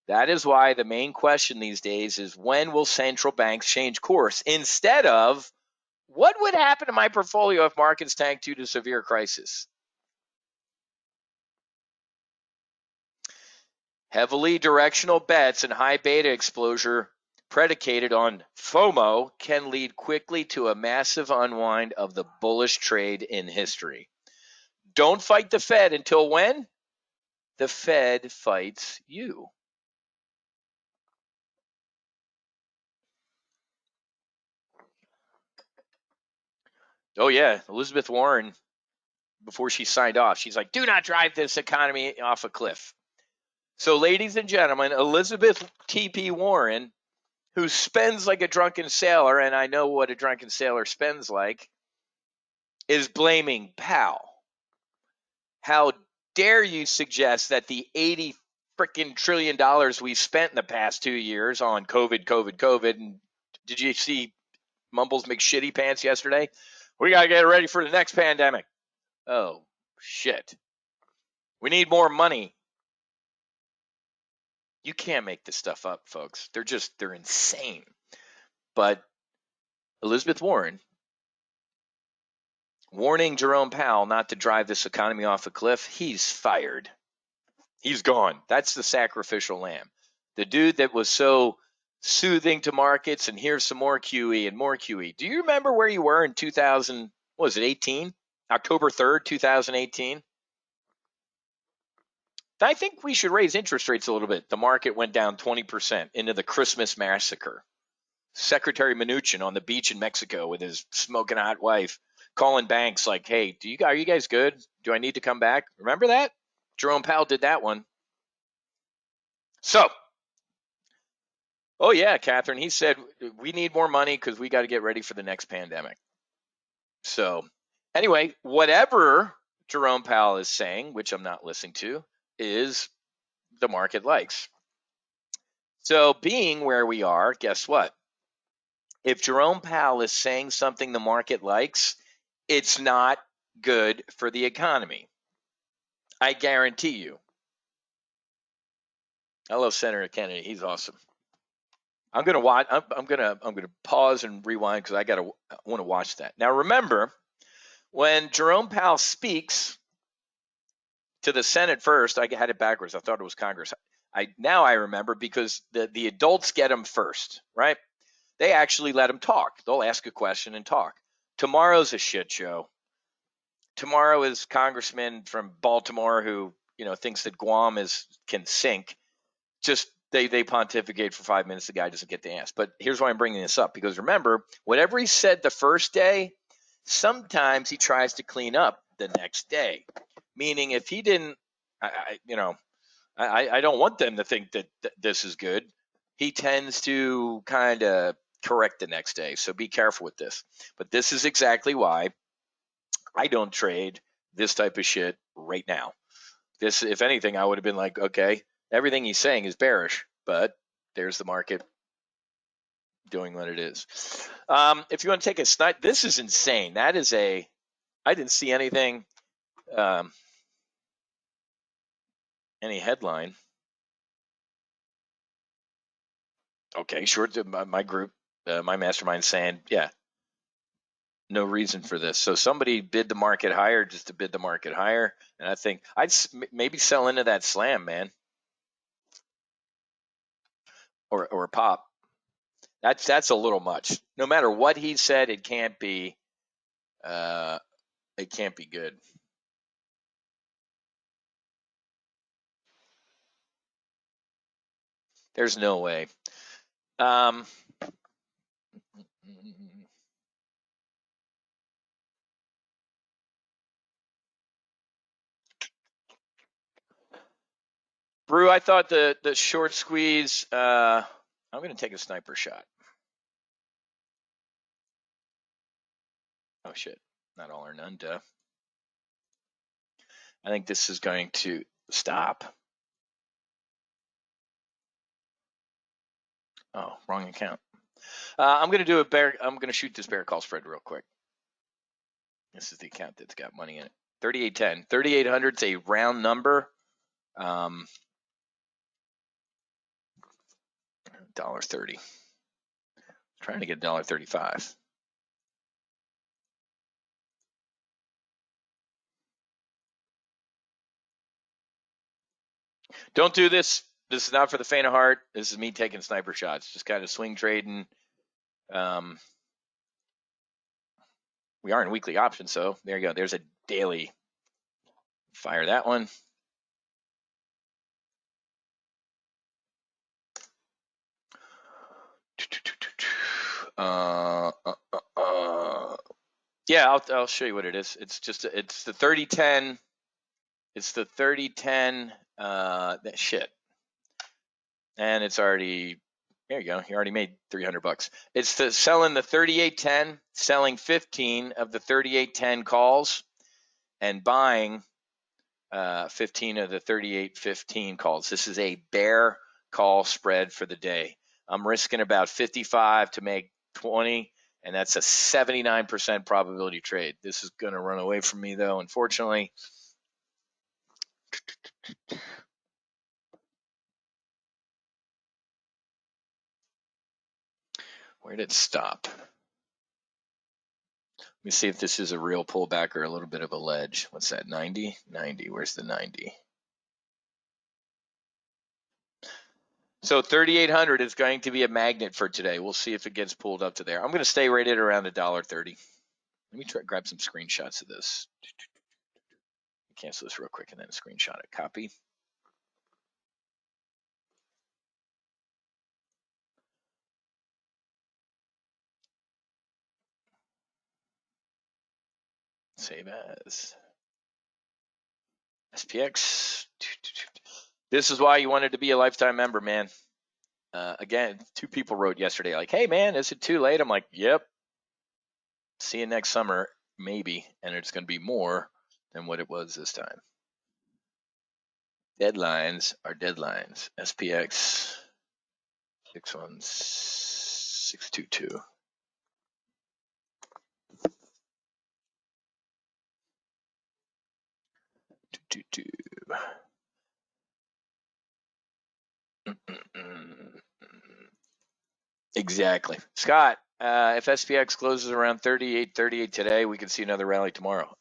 That is why the main question these days is, when will central banks change course, instead of what would happen to my portfolio if markets tank due to severe crisis? Heavily directional bets and high beta exposure predicated on FOMO can lead quickly to a massive unwind of the bullish trade in history. Don't fight the Fed until when? The Fed fights you. Oh, yeah. Elizabeth Warren, before she signed off, she's like, do not drive this economy off a cliff. So, ladies and gentlemen, Elizabeth T.P. Warren, who spends like a drunken sailor, and I know what a drunken sailor spends like, is blaming Powell. How dare you suggest that the $80 freaking trillion we spent in the past 2 years on COVID, and did you see Mumbles McShitty Pants yesterday? We got to get ready for the next pandemic. Oh, shit. We need more money. You can't make this stuff up, folks. They're insane. But Elizabeth Warren warning Jerome Powell not to drive this economy off a cliff, he's fired. He's gone. That's the sacrificial lamb. The dude that was so soothing to markets, and here's some more QE and more QE. Do you remember where you were in 18? October 3rd, 2018? I think we should raise interest rates a little bit. The market went down 20% into the Christmas massacre. Secretary Mnuchin on the beach in Mexico with his smoking hot wife, calling banks like, hey, are you guys good? Do I need to come back? Remember that? Jerome Powell did that one. So, oh yeah, Catherine, he said we need more money because we got to get ready for the next pandemic. So, anyway, whatever Jerome Powell is saying, which I'm not listening to, is the market likes. So, being where we are, guess what? If Jerome Powell is saying something the market likes, it's not good for the economy. I guarantee you. I love Senator Kennedy. He's awesome. I'm gonna watch. I'm gonna pause and rewind because I want to watch that. Now remember, when Jerome Powell speaks to the Senate first, I had it backwards. I thought it was Congress. Now I remember because the adults get him first, right? They actually let him talk. They'll ask a question and talk. Tomorrow's a shit show. Tomorrow is Congressman from Baltimore who thinks that Guam can sink, just they pontificate for 5 minutes. The guy doesn't get the ass. But here's why I'm bringing this up, because remember, whatever he said the first day, sometimes he tries to clean up the next day. Meaning, if he didn't, I don't want them to think that this is good. He tends to kind of correct the next day. So be careful with this. But this is exactly why I don't trade this type of shit right now. This, if anything, I would have been like, okay, everything he's saying is bearish, but there's the market doing what it is. If you want to take a snipe, this is insane. That is I didn't see anything, any headline. Okay, sure. My group, my mastermind saying, yeah, no reason for this. So somebody bid the market higher just to bid the market higher. And I think I'd maybe sell into that slam, man, or pop. That's a little much. No matter what he said, it can't be good. There's no way. Brew, I thought the short squeeze, I'm going to take a sniper shot. Oh, shit. Not all or none, duh. I think this is going to stop. Oh, wrong account. I'm going to do I'm going to shoot this bear call spread real quick. This is the account that's got money in it. 3810. 3,800 is a round number. $1.30. Trying to get $1.35. Don't do this. This is not for the faint of heart. This is me taking sniper shots, just kind of swing trading. We are in weekly options, so there you go. There's a daily. Fire that one. Yeah, I'll show you what it is. It's the 3010. It's the 3010. That shit. And it's already, there you go. You already made $300. It's selling the 3810, selling 15 of the 3810 calls, and buying 15 of the 3815 calls. This is a bear call spread for the day. I'm risking about 55 to make 20, and that's a 79% probability trade. This is going to run away from me, though, unfortunately. Where did it stop? Let me see if this is a real pullback or a little bit of a ledge. What's that, 90? 90, where's the 90? So 3,800 is going to be a magnet for today. We'll see if it gets pulled up to there. I'm going to stay right at around $1.30. Let me grab some screenshots of this. Cancel this real quick and then screenshot it. Copy. Save as. SPX. This is why you wanted to be a lifetime member, man. Again, 2 people wrote yesterday, like, hey, man, is it too late? I'm like, yep. See you next summer, maybe. And it's going to be more than what it was this time. Deadlines are deadlines. SPX 61622. Exactly. Scott, if SPX closes around 38.38 today, we could see another rally tomorrow.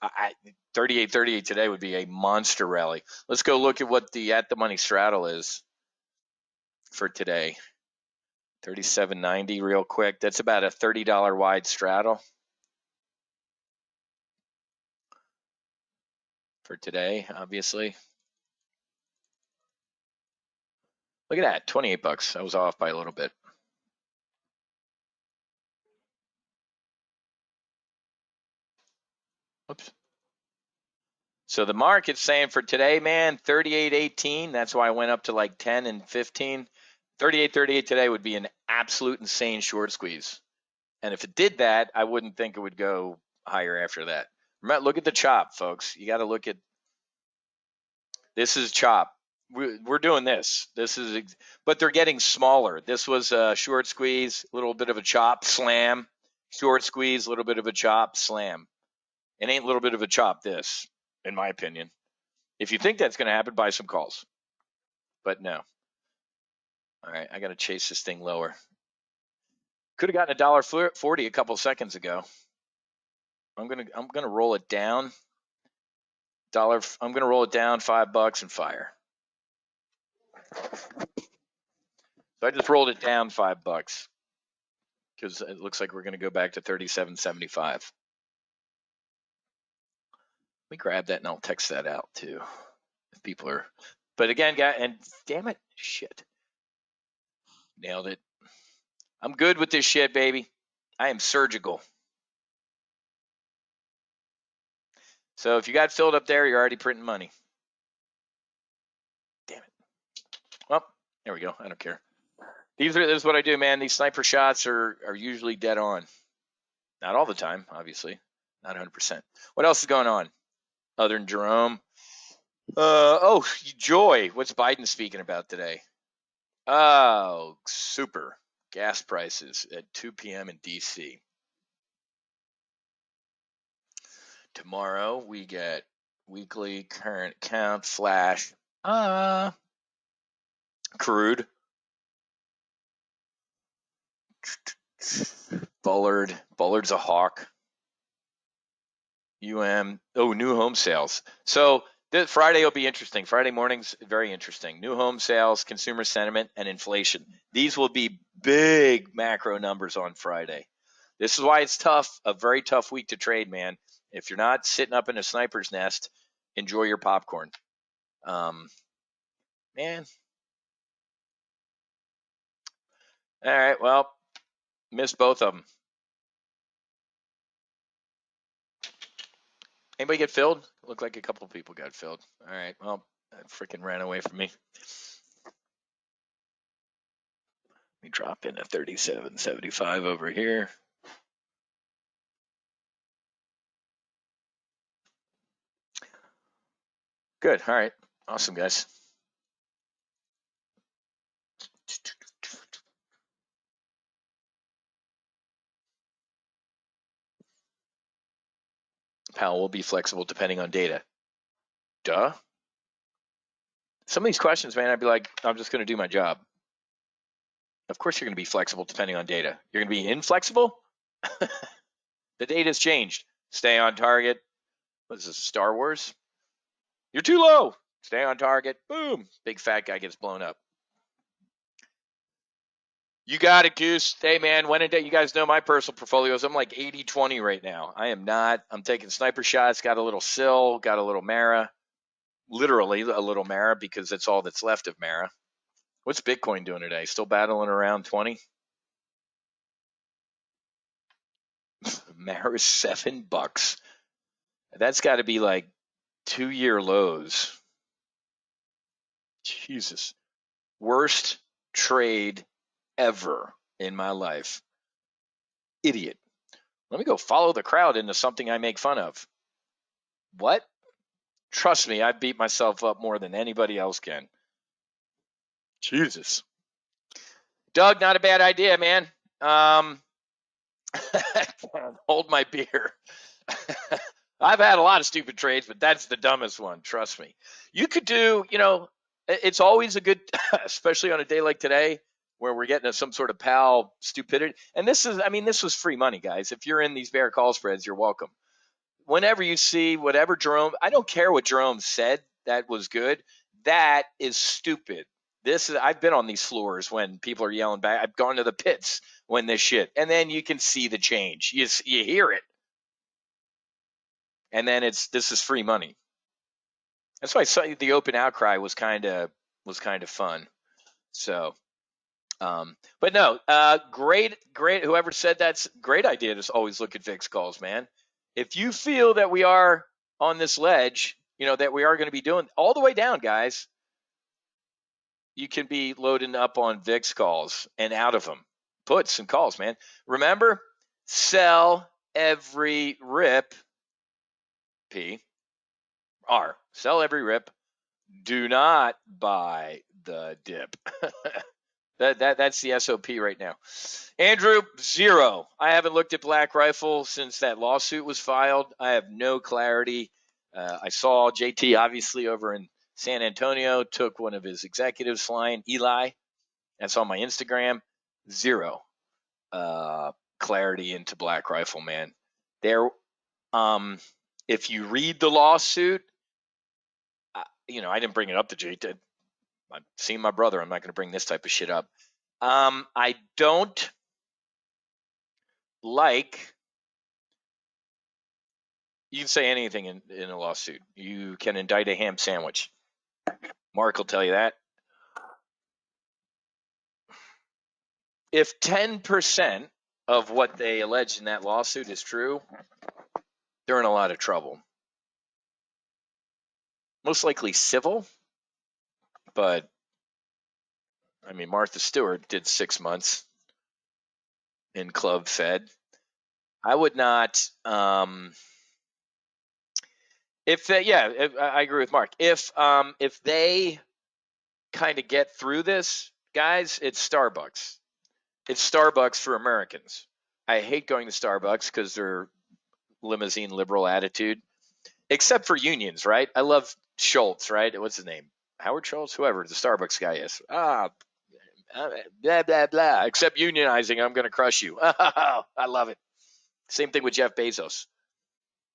38.38 today would be a monster rally. Let's go look at what the at-the-money straddle is for today. 37.90 real quick. That's about a $30 wide straddle for today, obviously. Look at that, 28 bucks. I was off by a little bit. Oops. So the market's saying for today, man, 38.18. That's why I went up to like 10 and 15. 38.38 today would be an absolute insane short squeeze. And if it did that, I wouldn't think it would go higher after that. Remember, look at the chop, folks. You got to look at this is chop. We're doing this. But they're getting smaller. This was a short squeeze, a little bit of a chop, slam. Short squeeze, a little bit of a chop, slam. It ain't a little bit of a chop, this, in my opinion. If you think that's going to happen, buy some calls. But no. All right, I got to chase this thing lower. Could have gotten $1.40 a couple seconds ago. I'm gonna roll it down. I'm gonna roll it down $5 and fire. So I just rolled it down $5 because it looks like we're gonna go back to 37.75. Let me grab that and I'll text that out too. If people are, but again, guys, and damn it, shit, nailed it. I'm good with this shit, baby. I am surgical. So if you got filled up there, you're already printing money. Damn it. Well, there we go. I don't care. This is what I do, man. These sniper shots are usually dead on. Not all the time, obviously. Not 100%. What else is going on other than Jerome? Joy. What's Biden speaking about today? Oh, super. Gas prices at 2 p.m. in D.C. Tomorrow we get weekly current count flash. Crude. Bullard's a hawk. New home sales. So this Friday will be interesting. Friday morning's very interesting. New home sales, consumer sentiment, and inflation. These will be big macro numbers on Friday. This is why it's tough, a very tough week to trade, man. If you're not sitting up in a sniper's nest, enjoy your popcorn. Man. All right, well, missed both of them. Anybody get filled? Looked like a couple of people got filled. All right, well, that freaking ran away from me. Let me drop in a 37.75 over here. Good. All right. Awesome, guys. Powell will be flexible depending on data. Duh. Some of these questions, man, I'd be like, I'm just going to do my job. Of course you're going to be flexible depending on data. You're going to be inflexible? The data's changed. Stay on target. What is this, Star Wars? You're too low. Stay on target. Boom. Big fat guy gets blown up. You got it, Goose. Hey, man, when in day, you guys know my personal portfolios. I'm like 80-20 right now. I am not. I'm taking sniper shots, got a little SIL, got a little Mara. Literally a little Mara because that's all that's left of Mara. What's Bitcoin doing today? Still battling around 20? Mara's $7. That's got to be like 2-year lows. Jesus. Worst trade ever in my life. Idiot. Let me go follow the crowd into something I make fun of. What? Trust me, I beat myself up more than anybody else can. Jesus. Doug, not a bad idea, man. Hold my beer. I've had a lot of stupid trades, but that's the dumbest one. Trust me. You could do, it's always a good, especially on a day like today where we're getting some sort of Powell stupidity. And this was free money, guys. If you're in these bear call spreads, you're welcome. Whenever you see whatever Jerome, I don't care what Jerome said that was good. That is stupid. I've been on these floors when people are yelling back. I've gone to the pits when this shit, and then you can see the change. You hear it, and then this is free money. That's why I saw the open outcry was kind of fun. So, but no, great. Whoever said that's a great idea to always look at VIX calls, man. If you feel that we are on this ledge, that we are going to be doing all the way down, guys, you can be loading up on VIX calls and out of them. Puts and calls, man. Remember, sell every rip. Sell every rip. Do not buy the dip. That's the SOP right now. Andrew, 0. I haven't looked at Black Rifle since that lawsuit was filed. I have no clarity. I saw JT obviously over in San Antonio took one of his executives flying, Eli. That's on my Instagram. 0 clarity into Black Rifle, man. There, if you read the lawsuit, I didn't bring it up to JT. I'm seeing my brother. I'm not going to bring this type of shit up. I don't like. You can say anything in a lawsuit. You can indict a ham sandwich. Mark will tell you that. If 10% of what they allege in that lawsuit is true, they're in a lot of trouble. Most likely civil, but I mean, Martha Stewart did 6 months in Club Fed. I would not. I agree with Mark. If they kind of get through this, guys, it's Starbucks. It's Starbucks for Americans. I hate going to Starbucks because they're limousine liberal attitude, except for unions, right? I love Schultz, right? What's his name? Howard Schultz, whoever the Starbucks guy is. Blah, blah, blah. Except unionizing, I'm going to crush you. I love it. Same thing with Jeff Bezos.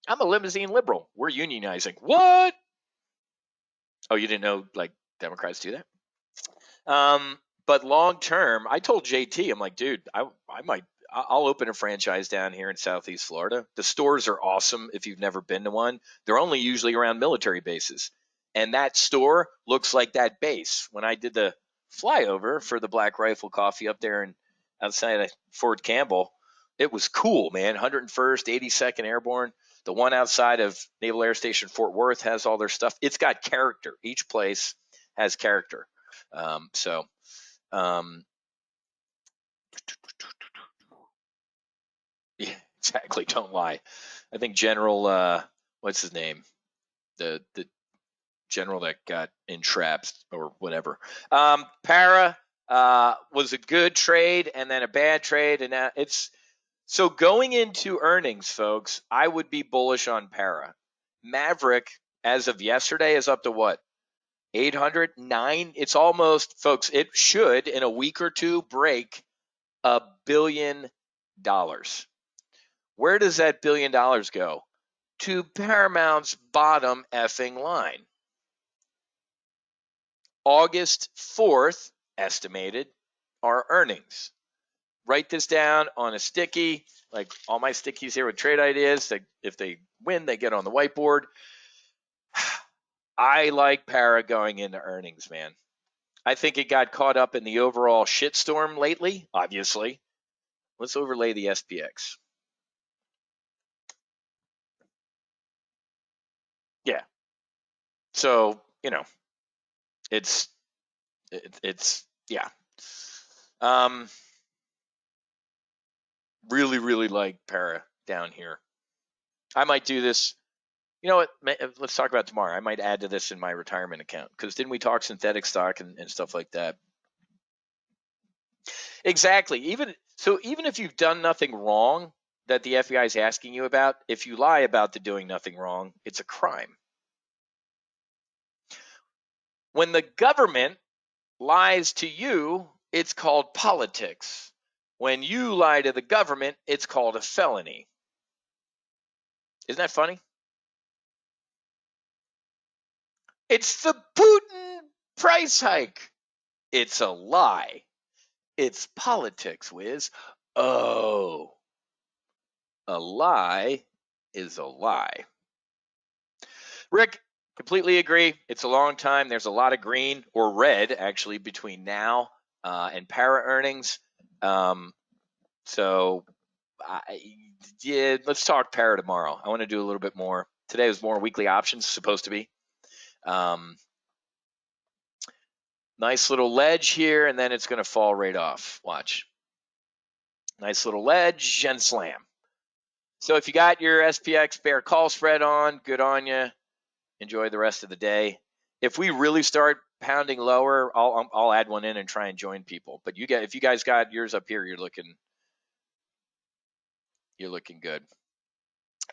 I'm a limousine liberal. We're unionizing. What? Oh, you didn't know, like, Democrats do that? But long term, I told JT, I'm like, dude, I'll open a franchise down here in Southeast Florida. The stores are awesome if you've never been to one. They're only usually around military bases. And that store looks like that base. When I did the flyover for the Black Rifle Coffee up there outside of Fort Campbell, it was cool, man. 101st, 82nd Airborne. The one outside of Naval Air Station Fort Worth has all their stuff. It's got character. Each place has character. Yeah, exactly. Don't lie. I think General, what's his name? The general that got entrapped or whatever. Para was a good trade and then a bad trade, and now it's so going into earnings, folks. I would be bullish on Para. Maverick, as of yesterday, is up to what? 809. It's almost, folks. It should in a week or two break $1 billion. Where does that $1 billion go? To Paramount's bottom effing line. August 4th, estimated, are earnings. Write this down on a sticky, like all my stickies here with trade ideas. If they win, they get on the whiteboard. I like Para going into earnings, man. I think it got caught up in the overall shitstorm lately, obviously. Let's overlay the SPX. Yeah. So, it's yeah. Really, really like Para down here. I might do this. You know what? Let's talk about tomorrow. I might add to this in my retirement account because didn't we talk synthetic stock and stuff like that? Exactly. Even if you've done nothing wrong that the FBI is asking you about, if you lie about the doing nothing wrong, it's a crime. When the government lies to you, it's called politics. When you lie to the government, it's called a felony. Isn't that funny? It's the Putin price hike. It's a lie. It's politics, Wiz. Oh, a lie is a lie. Rick, Completely agree. It's a long time. There's a lot of green or red actually between now and para earnings. So yeah, let's talk para tomorrow. I want to do a little bit more. Today was more weekly options, supposed to be. Nice little ledge here, and then it's going to fall right off. Watch. Nice little ledge and slam. So if you got your SPX bear call spread on, good on you. Enjoy the rest of the day. If we really start pounding lower, I'll add one in and try and join people. But if you guys got yours up here, you're looking good.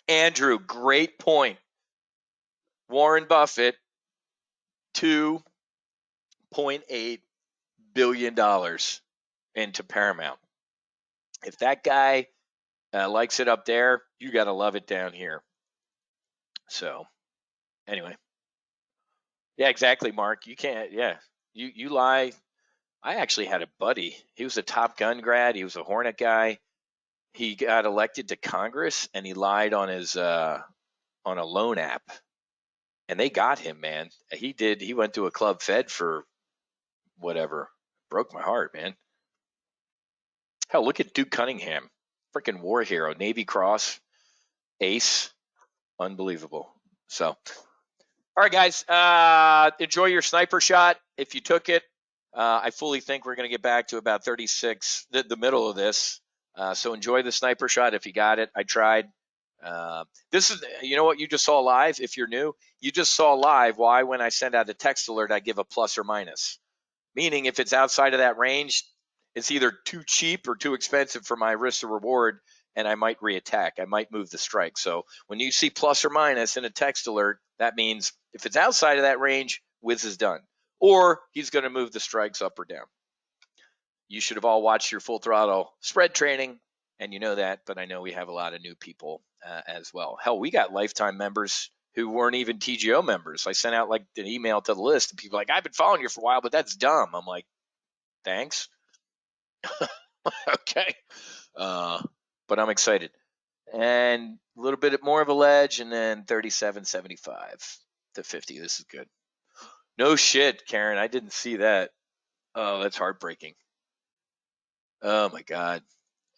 Andrew, great point. Warren Buffett, $2.8 billion into Paramount. If that guy likes it up there, you got to love it down here. So anyway, yeah, exactly, Mark. You can't. Yeah, you lie. I actually had a buddy. He was a Top Gun grad. He was a Hornet guy. He got elected to Congress, and he lied on his on a loan app, and they got him, man. He did. He went to a club fed for whatever. Broke my heart, man. Hell, look at Duke Cunningham, freaking war hero, Navy Cross, ace, unbelievable. So, all right, guys, enjoy your sniper shot if you took it. I fully think we're going to get back to about 36, the middle of this. So enjoy the sniper shot if you got it. I tried. This is, you know what you just saw live? If you're new, you just saw live why when I send out a text alert, I give a plus or minus. Meaning if it's outside of that range, it's either too cheap or too expensive for my risk to reward, and I might reattack. I might move the strike. So when you see plus or minus in a text alert, that means if it's outside of that range, Wiz is done. Or he's going to move the strikes up or down. You should have all watched your full throttle spread training, and you know that, but I know we have a lot of new people as well. Hell, we got lifetime members who weren't even TGO members. I sent out like an email to the list, and people are like, I've been following you for a while, but that's dumb. I'm like, thanks. Okay. But I'm excited. And a little bit more of a ledge, and then 37.75 to 50. This is good. No shit, Karen. I didn't see that. Oh, that's heartbreaking. Oh my God.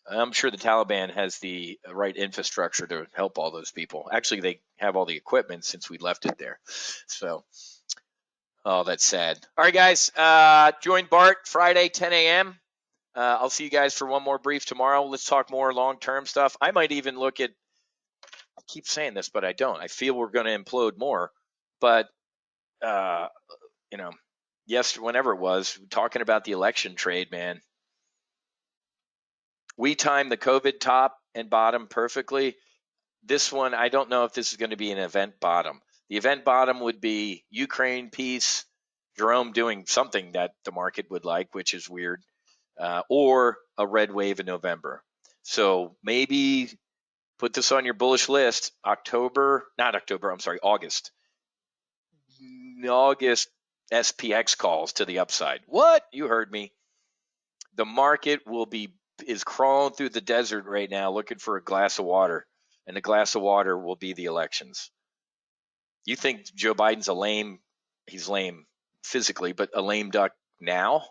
I'm sure the Taliban has the right infrastructure to help all those people. Actually, they have all the equipment since we left it there. So, oh, that's sad. All right, guys. Join Bart Friday, 10 a.m. I'll see you guys for one more brief tomorrow. Let's talk more long-term stuff. I might even look at, I keep saying this, but I don't. I feel we're going to implode more. But, you know, whenever it was, talking about the election trade, man, we timed the COVID top and bottom perfectly. This one, I don't know if this is going to be an event bottom. The event bottom would be Ukraine peace, Jerome doing something that the market would like, which is weird, or a red wave in November. So maybe put this on your bullish list. August. August SPX calls to the upside. What? You heard me. The market is crawling through the desert right now looking for a glass of water, and the glass of water will be the elections. You think Joe Biden's he's lame physically, but a lame duck now?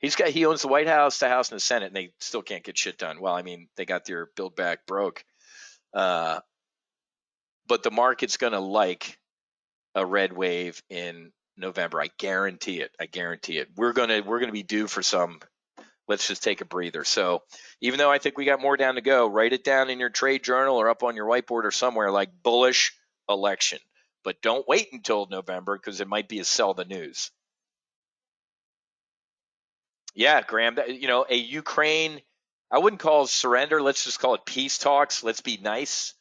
He owns the White House, the House, and the Senate, and they still can't get shit done. Well, I mean, they got their Build Back broke. But the market's going to like a red wave in November. I guarantee it. We're going to be due for some. Let's just take a breather. So even though I think we got more down to go, write it down in your trade journal or up on your whiteboard or somewhere like bullish election. But don't wait until November because it might be a sell the news. Yeah, Graham, a Ukraine, I wouldn't call it surrender. Let's just call it peace talks. Let's be nice,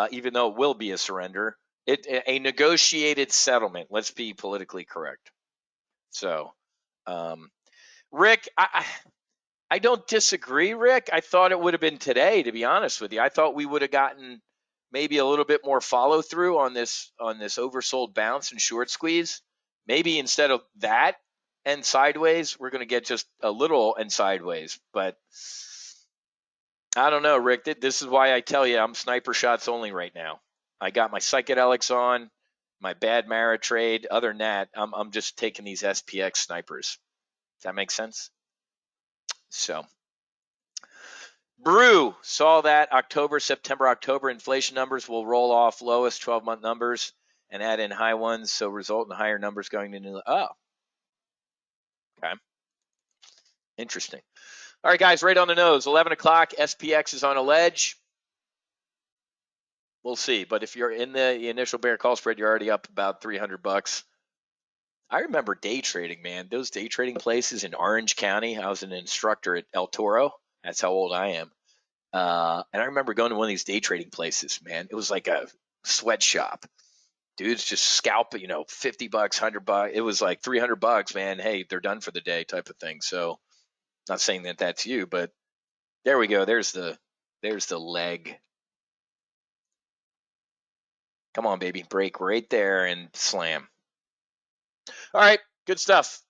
even though it will be a surrender. A negotiated settlement. Let's be politically correct. So, Rick, I don't disagree, Rick. I thought it would have been today, to be honest with you. I thought we would have gotten maybe a little bit more follow through on this oversold bounce and short squeeze. Maybe instead of that and sideways, we're going to get just a little and sideways. But I don't know, Rick. This is why I tell you I'm sniper shots only right now. I got my psychedelics on, my bad Mara trade. Other than that, I'm just taking these SPX snipers. Does that make sense? So, Brew saw that September, October inflation numbers will roll off lowest 12-month numbers and add in high ones, so result in higher numbers going into. Oh, okay, interesting. All right, guys, right on the nose. 11 o'clock. SPX is on a ledge. We'll see. But if you're in the initial bear call spread, you're already up about $300. I remember day trading, man. Those day trading places in Orange County. I was an instructor at El Toro. That's how old I am. And I remember going to one of these day trading places, man. It was like a sweatshop. Dudes just scalp, $50, $100. It was like $300, man. Hey, they're done for the day type of thing. So, not saying that that's you, but there we go. There's the leg. Come on, baby. Break right there and slam. All right, good stuff.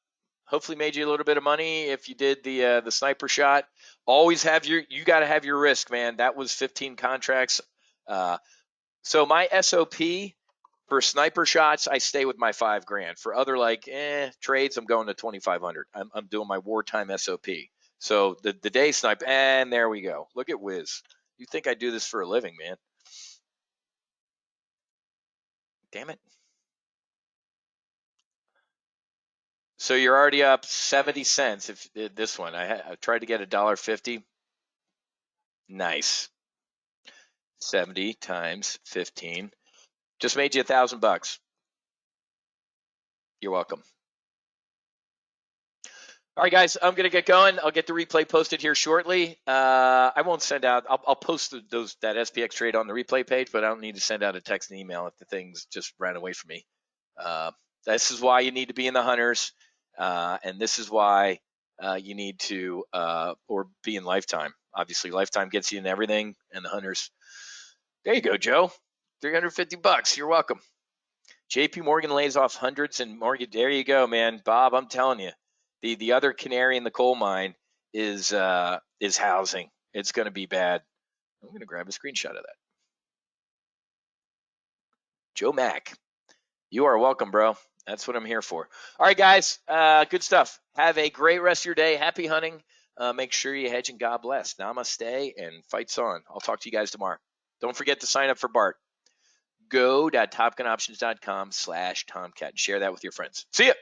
Hopefully made you a little bit of money if you did the sniper shot. Always have you got to have your risk, man. That was 15 contracts. So my SOP for sniper shots, I stay with my $5,000. For other trades, I'm going to 2,500. I'm doing my wartime SOP. So the day snipe, and there we go. Look at Wiz. You think I do this for a living, man? Damn it. So you're already up 70 cents. If this one, I tried to get $1.50. Nice. 70 times 15. Just made you $1,000. You're welcome. All right, guys, I'm going to get going. I'll get the replay posted here shortly. I won't send out. I'll post that SPX trade on the replay page, but I don't need to send out a text and email if the things just ran away from me. This is why you need to be in the hunters, and this is why you need to or be in lifetime. Obviously, lifetime gets you in everything, and the hunters. There you go, Joe. $350. You're welcome. JP Morgan lays off hundreds and mortgage. There you go, man. Bob, I'm telling you, the other canary in the coal mine is housing. It's going to be bad. I'm going to grab a screenshot of that. Joe Mack, you are welcome, bro. That's what I'm here for. All right, guys, good stuff. Have a great rest of your day. Happy hunting. Make sure you hedge and God bless. Namaste and fights on. I'll talk to you guys tomorrow. Don't forget to sign up for Bart. Go.topgunoptions.com/Tomcat. Share that with your friends. See ya.